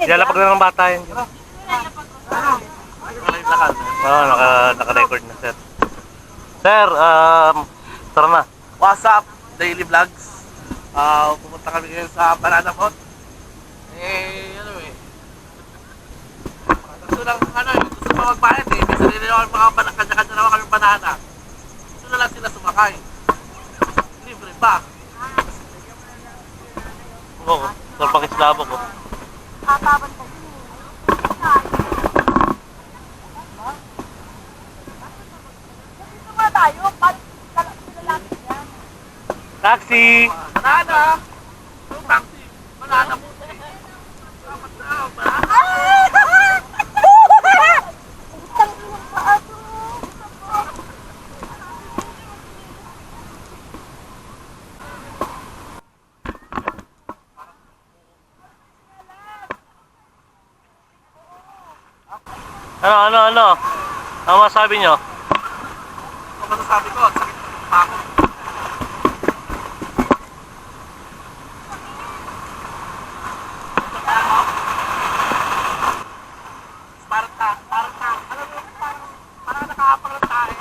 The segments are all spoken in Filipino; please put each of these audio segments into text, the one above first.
Ilalapag na ng bata yun. Oo, naka-record na, sir. Sir, tara na. What's up, daily vlogs? Pupunta kami ngayon sa Banana Boat. Gusto lang, gusto pa magbayad eh. May sarili naman mga kanya-kanya naman kami banana. Gusto na lang sila sumakay. Libre pa. Oo, sir, pakislabo ko. Taxi! Banana! Yung taxi! Banana mo! Ano? Ano masabi nyo? Ano masasabi ko? Sakit pa ako. Parang nakahapang ng tae.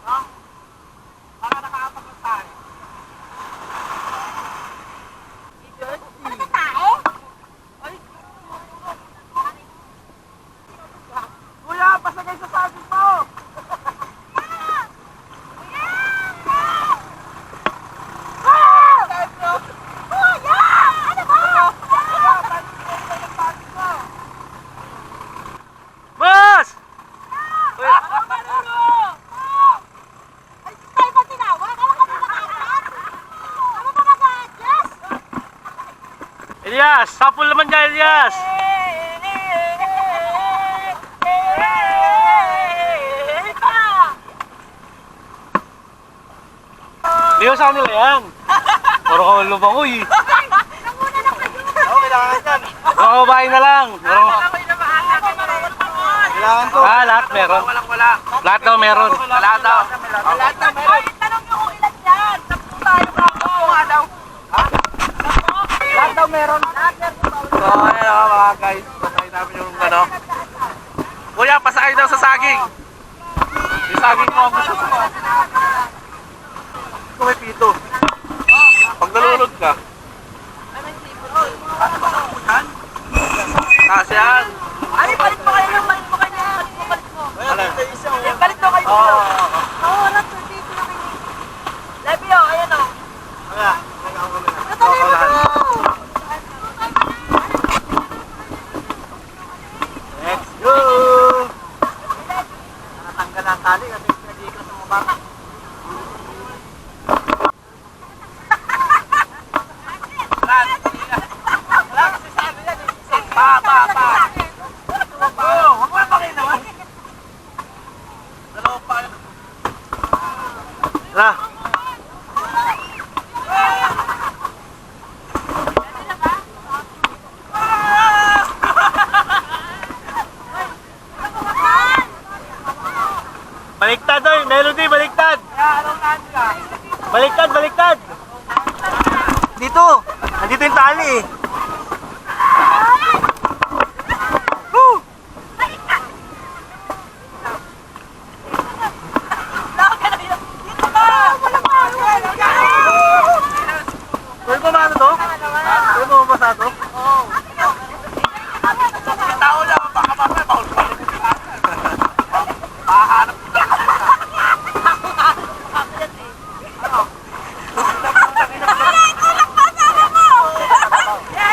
No? Parang nakahapang ng tae. Kuya, pasagay sa saging mo! Boss! Elias! Sapul naman dyan, Elias! Di ko sa kanila yan. Puro ka lubang, uy. Oo, kailangan dyan. Mga babae na lang. Kailangan ko. Lahat meron. Walang-wala. Lahat daw meron. Lahat daw. Lahat daw meron. Tanong nyo kung ilan dyan. Sampu tayo kako. Nga daw. Lahat daw meron. Lahat meron. So, ayun mga guys. Pasakay namin yung ano. Kuya, pasakay daw sa saging. Yung saging mo ang gusto mo. Kung may pito. Pag nalunod ka. Kasi yan. Ay, palit mo kayo. Palit mo kayo. Palit mo. Palit mo kayo. Oo, nasa dito na kayo. Lebio, ayan o. Natuloy mo to. Let's go! Natanggal ang tali kasi nag-iikot sa mga bata. Wala kasi sa ano yan eh. Pa. Oo, huwag mo na pakinawan. Dalawa pa yan. Tara. Baliktad, oy! Melody, baliktad! Baliktad! Dito! Nandito yung tali eh. Woo! Pwede ba maano to? Pwede ba mabasa to? Oo. Tao lang, baka mamaya mahul pa rin. Mahanap ko. Yeah!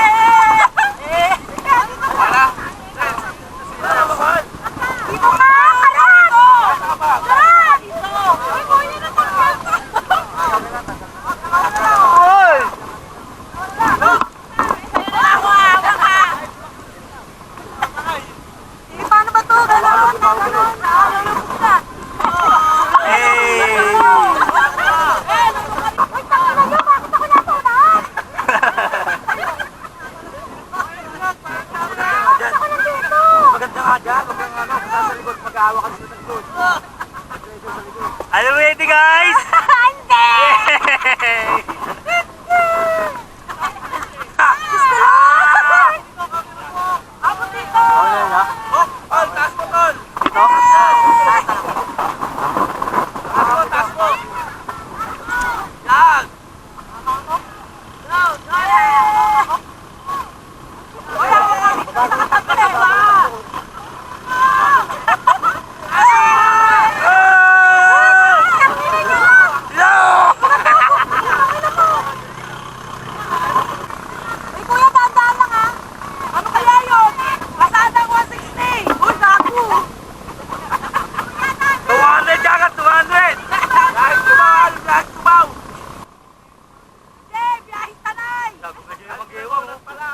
pala.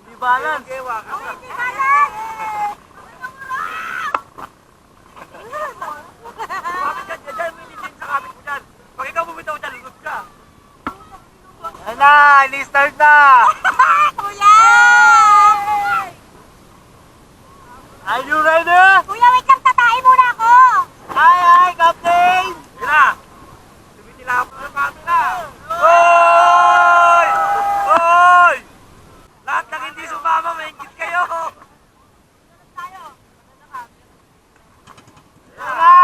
Hindi balance. Gewa. Hindi balas! Kapit ka dyan, hindi din sa kapit mo dyan. Pag ikaw bumitaw dyan, lulot ka. Ayan na, ini-start na. Kuya! Are you ready? Kuya, wait lang, tatae muna ako! Hi, Captain! Yun na. Tumitila ako ng camera. Hoy! Hoy! Lahat ng hindi sumama, may ingit kayo. Tara!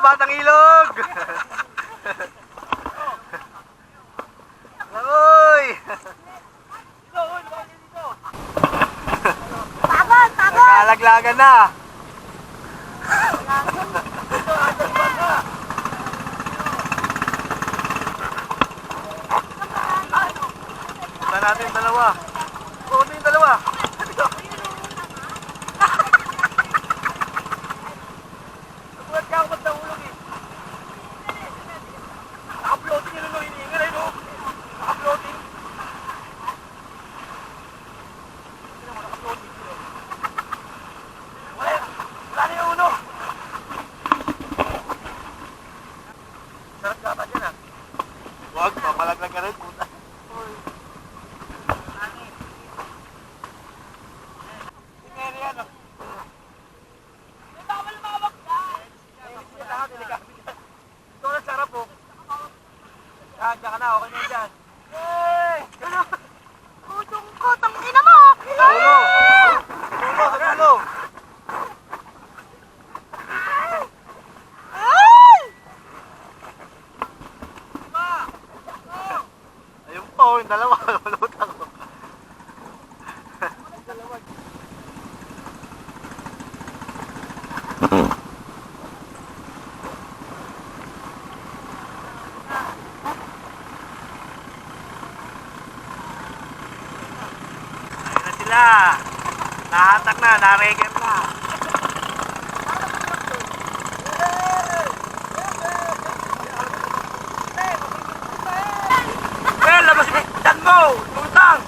Batang Ilog! Uy! Tabon! Tabon! Nagkalaglagan na! Punta natin yung dalawa. Punta yung dalawa. Nagulat ka ako ba't nahulog eh. Naka-floating yun, no? Hinihinga na yun, no? Naka-floating. Naka-floating yun. Wala na yung uno. Sarap dapat yan, ah. Huwag, papalaglag ka rin, puta. Diyan ka na, okay na dyan. Hey! Kutong ko, tangina mo! Tulo! Tulo, sa tulo! Ayun po, yung dalawa, lulutan ko. Ayun na sila. Nahatak na, naregem na. Well, labas yung dan mo! Lutang!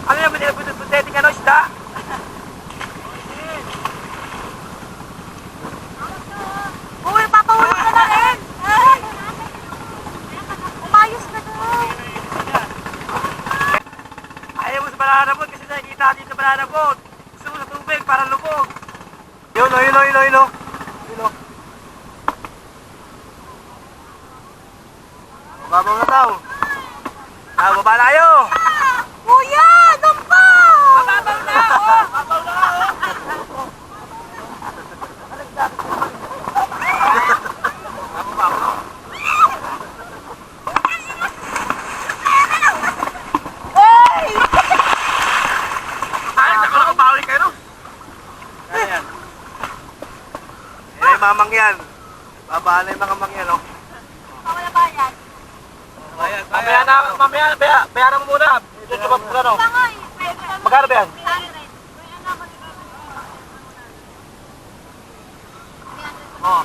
Ano yung buteting ano, isda? Uy, papahulog ka na rin! Umayos na doon! Ayaw mo sa banana boat kasi nakikita natin sa banana boat. Gusto mo sa tubig para lubog. Yun o, yun o, yun o, yun o. Yun o. Babaw na daw. Baba na kayo. Kuya! Doon pa! Babaw na! Babaw na! Hey! Ay, naku, nakabawi kayo no? Yan. Eh, mamang yan. Babaan na yung mga mang yan, no? Pawala ba yan? Mamaya, bayaran mo muna. Itutubat mo no? Tanga eh. Magkano ba yan? 300. Oo.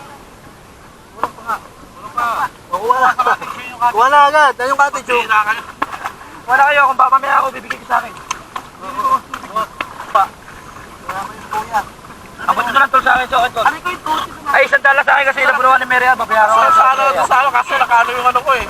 Ulong pa nga. Ulong pa. Kuha na. Kuha na agad. Yan yung cottage, oh. Kuha na kayo. Kung mamaya ako, bibigay ko sa akin. Pa. Wala mo yung kuya. Abot ko lang tol sa akin, so ito. Ano ko yung tuti? Ay, $1 sa akin kasi nabunuan ni Mary, babayaran ko sa ano, kaso nakano yung ano ko eh.